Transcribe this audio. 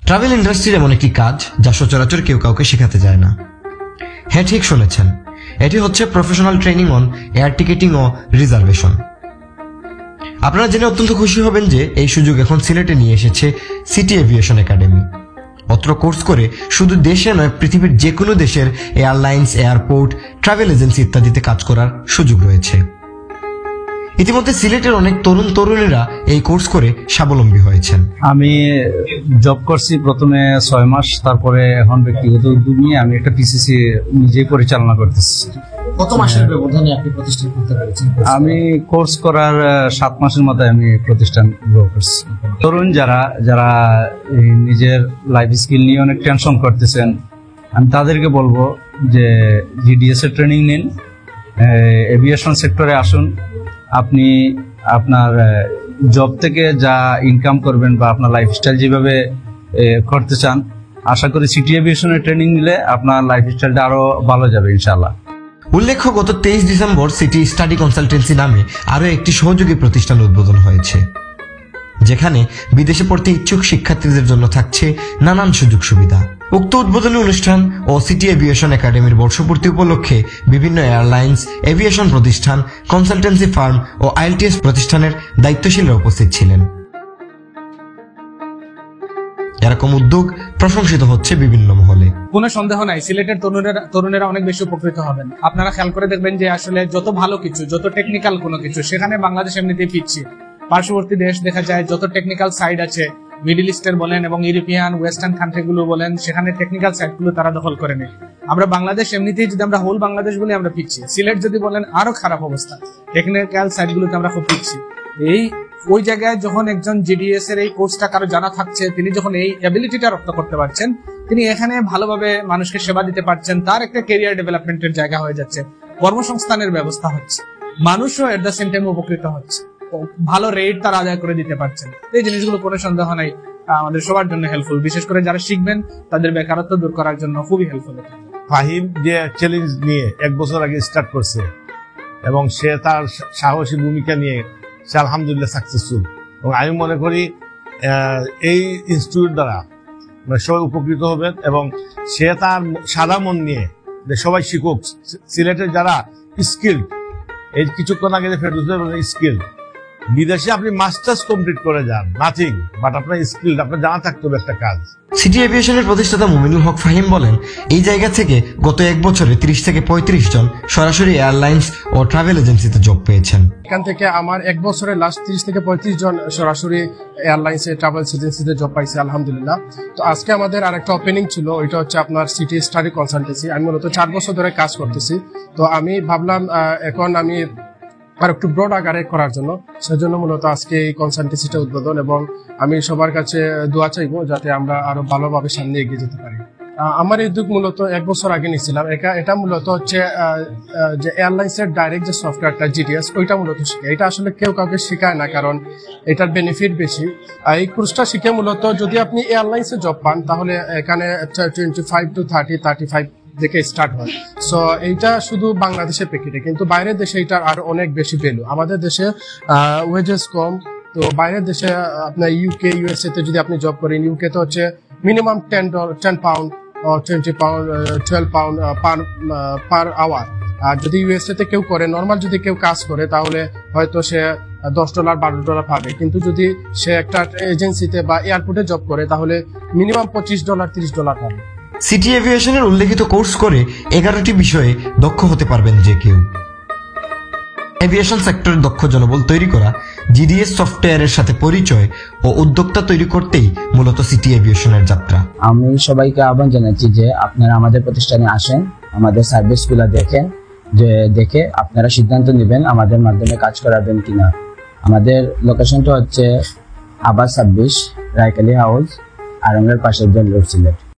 Travel ইন্ডাস্ট্রির এমন একটি কাজ যা সচরাচর কেউ কাউকে শেখাতে যায় না। হ্যাঁ, ঠিক শুনেছেন, এটি হচ্ছে professional training on air ticketing ও রিজার্ভেশন। আপনারা জেনে অত্যন্ত খুশি হবেন যে এই সুযোগ এখন সিলেটে নিয়ে এসেছে সিটি এভিয়েশন একাডেমি। অত্র কোর্স করে শুধু দেশে নয়, পৃথিবীর যে কোনো দেশের এয়ারলাইন্স, এয়ারপোর্ট, ট্রাভেল এজেন্সি ইত্যাদিতে কাজ করার সুযোগ রয়েছে। ইতিমধ্যে সিলেটের অনেক তরুণ তরুণীরা এই কোর্স করে স্বাবলম্বী হয়েছেন। আমি জব করছি প্রথমে 6 মাস, তারপরে এখন ব্যক্তিগত উদ্যোগ নিয়ে আমি একটা পিসিসি নিজেই পরিচালনা করতেছি। কত মাসের ব্যবধানে আপনি প্রতিষ্ঠান করতে পেরেছেন? আমি কোর্স করার 7 মাসের মধ্যে আমি প্রতিষ্ঠান গ্রো করছি। তরুণ যারা নিজের লাইফ স্কিল নিয়ে অনেক টেনশন করতেছেন, আমি তাদেরকে বলবো যে জিডিএস এর ট্রেনিং নিন, এভিয়েশন সেক্টরে আসুন। আপনি আপনার জব থেকে যা ইনকাম করবেন বা আপনার লাইফস্টাইল যেভাবে করতে চান, আশা করি সিটি এভিয়েশনের ট্রেনিং নিলে আপনার লাইফস্টাইলটা আরো ভালো যাবে ইনশাআল্লাহ। উল্লেখ্য, গত 23 ডিসেম্বর সিটি স্টাডি কনসালটেন্সি নামে আরও একটি সহযোগী প্রতিষ্ঠান উদ্বোধন হয়েছে, যেখানে বিদেশে পড়তে ইচ্ছুক শিক্ষার্থীদের জন্য থাকছে নানান সুযোগ সুবিধা। উক্ত উদ্বোধনী অনুষ্ঠান ও সিটি এভিয়েশন একাডেমির বর্ষপূর্তি উপলক্ষে বিভিন্ন এয়ারলাইন্স, এভিয়েশন প্রতিষ্ঠান, কনসালটেন্সি ফার্ম ও আইএলটিএস প্রতিষ্ঠানের দায়িত্বশীলরা উপস্থিত ছিলেন। এরকম উদ্যোগ প্রশংসিত হচ্ছে বিভিন্ন মহলে। কোনো সন্দেহ নাই, সিলেটের তরুণেরা অনেক বেশি উপকৃত হবেন। আপনারা খেয়াল করে দেখবেন যে আসলে যত ভালো কিছু, যত টেকনিক্যাল কোনো কিছু, সেখানে বাংলাদেশ এমনিতেই পিছিয়ে। পার্শ্ববর্তী দেশ দেখা যায় যত টেকনিক্যাল সাইড আছে, মিডল ইস্টের বলেন এবং ইউরোপিয়ান ওয়েস্টার্ন কান্ট্রিগুলো বলেন, সেখানে টেকনিক্যাল সাইডগুলো তারা দখল করে নেয়। আমরা বাংলাদেশ এমনিতেই, যদি আমরা হোল বাংলাদেশ বলি, আমরা পিছিয়ে। সিলেট যদি বলেন আরো খারাপ অবস্থা, টেকনিক্যাল সাইডগুলোতে আমরা খুব পিছিয়ে। ওই জায়গায় যখন একজন জিডিএস এর এই কোর্সটা কারো জানা থাকছে, তিনি যখন এই অ্যাবিলিটিটা রপ্ত করতে পারছেন, তিনি এখানে ভালোভাবে মানুষকে সেবা দিতে পারছেন, তার একটা ক্যারিয়ার ডেভেলপমেন্টের জায়গা হয়ে যাচ্ছে, কর্মসংস্থানের ব্যবস্থা হচ্ছে, মানুষও এট দ্য সেম টাইম উপকৃত হচ্ছে, ভালো রেট তারা আদায় করে দিতে পারছেন। এই জিনিসগুলো কোনো সন্দেহ নাই আমাদের সবার জন্য হেল্পফুল, বিশেষ করে যারা শিখবেন তাদের বেকারত্ব দূর করার জন্য খুবই হেল্পফুল। ফাহিম যে চ্যালেঞ্জ নিয়ে 1 বছর আগে স্টার্ট করছে এবং সে তার সাহসী ভূমিকা নিয়ে সে আলহামদুলিল্লাহ সাকসেসফুল, এবং আমি মনে করি এই ইনস্টিটিউট দ্বারা সবাই উপকৃত হবেন এবং সে তার সাদা মন নিয়ে সবাই শিখুক। সিলেটের যারা স্কিল্ড, এই কিছুক্ষণ আগে স্কিল, বিদেশে আপনি মাস্টার্স কমপ্লিট করে যান, নাথিং, বাট আপনার স্কিল, আপনার জানা থাকতে হবে একটা কাজ। সিটি এভিয়েশনের প্রতিষ্ঠাতা মুমিনুল হক ফাহিম বলেন, এই জায়গা থেকে গত 1 বছরে 30 থেকে 35 জন সরাসরি এয়ারলাইন্স ও ট্রাভেল এজেন্সিতে জব পেয়েছেন। এখান থেকে আমার 1 বছরে লাস্ট 30 থেকে 35 জন সরাসরি এয়ারলাইন্সে, ট্রাভেল এজেন্সিতে জব পাইছে আলহামদুলিল্লাহ। তো আজকে আমাদের আরেকটা ওপেনিং ছিল, ওইটা হচ্ছে আপনার সিটি স্টাডি কনসালটেন্সি। আমি মূলত 4 বছর ধরে কাজ করতেছি। তো আমি ভাবলাম এখন আমি আর একটু ব্রড আকারে করার জন্য, সেজন্য মূলত আজকে এই কনসালটেন্সিটা উদ্বোধন, এবং আমি সবার কাছে দোয়া চাইবো যাতে আমরা আরো ভালোভাবে সামনে এগিয়ে যেতে পারি। আমার এই উদ্যোগ মূলত 1 বছর আগে নিয়েছিলাম। এটা মূলত হচ্ছে যে এয়ারলাইন্সের ডাইরেক্ট যে সফটওয়্যারটা জিডিএস, ওইটা মূলত শিখে। এটা আসলে কেউ কাউকে শেখায় না, কারণ এটার বেনিফিট বেশি। এই কোর্সটা শিখে মূলত যদি আপনি এয়ারলাইন্সে জব পান, তাহলে এখানে 25 to 35 থেকে স্টার্ট হয়। সো এইটা শুধু বাংলাদেশের প্রেক্ষিতে, কিন্তু বাইরের দেশে এটার আরো অনেক বেশি ভ্যালু। আমাদের দেশে ওয়েজেস কম, তো বাইরের দেশে আপনার ইউকে, ইউএসএ তে যদি আপনি জব করেন, ইউকে তো হচ্ছে minimum 10 pound, 20 pound, 12 pound per hour. আর যদি ইউএসএ তে কেউ করে, নর্মাল যদি কেউ কাজ করে, তাহলে হয়তো সে $10 $12 পাবে। কিন্তু যদি সে একটা এজেন্সিতে বা এয়ারপোর্টে জব করে, তাহলে মিনিমাম $25 $30 পাবে। সিটি এভিয়েশনের উল্লেখিত কোর্স করে 11টি বিষয়ে দক্ষ হতে পারবেন যে কেউ। এভিয়েশন সেক্টরে দক্ষ জনবল তৈরি করা, জিডিএস সফটওয়্যারের সাথে পরিচয় ও উদ্যোক্তা তৈরি করতেই মূলত সিটি এভিয়েশনের যাত্রা। আমি সবাইকে আহ্বান জানাচ্ছি যে আপনারা আমাদের প্রতিষ্ঠানে আসেন, আমাদের সার্ভিসগুলো দেখেন, যে দেখে আপনারা সিদ্ধান্ত নেবেন আমাদের মাধ্যমে কাজ করাবেন কিনা। আমাদের লোকেশনটা হচ্ছে আবাস 26, রায়কালী হাউস, আরঙ্গের পাশের জেল রোড, সিলেট।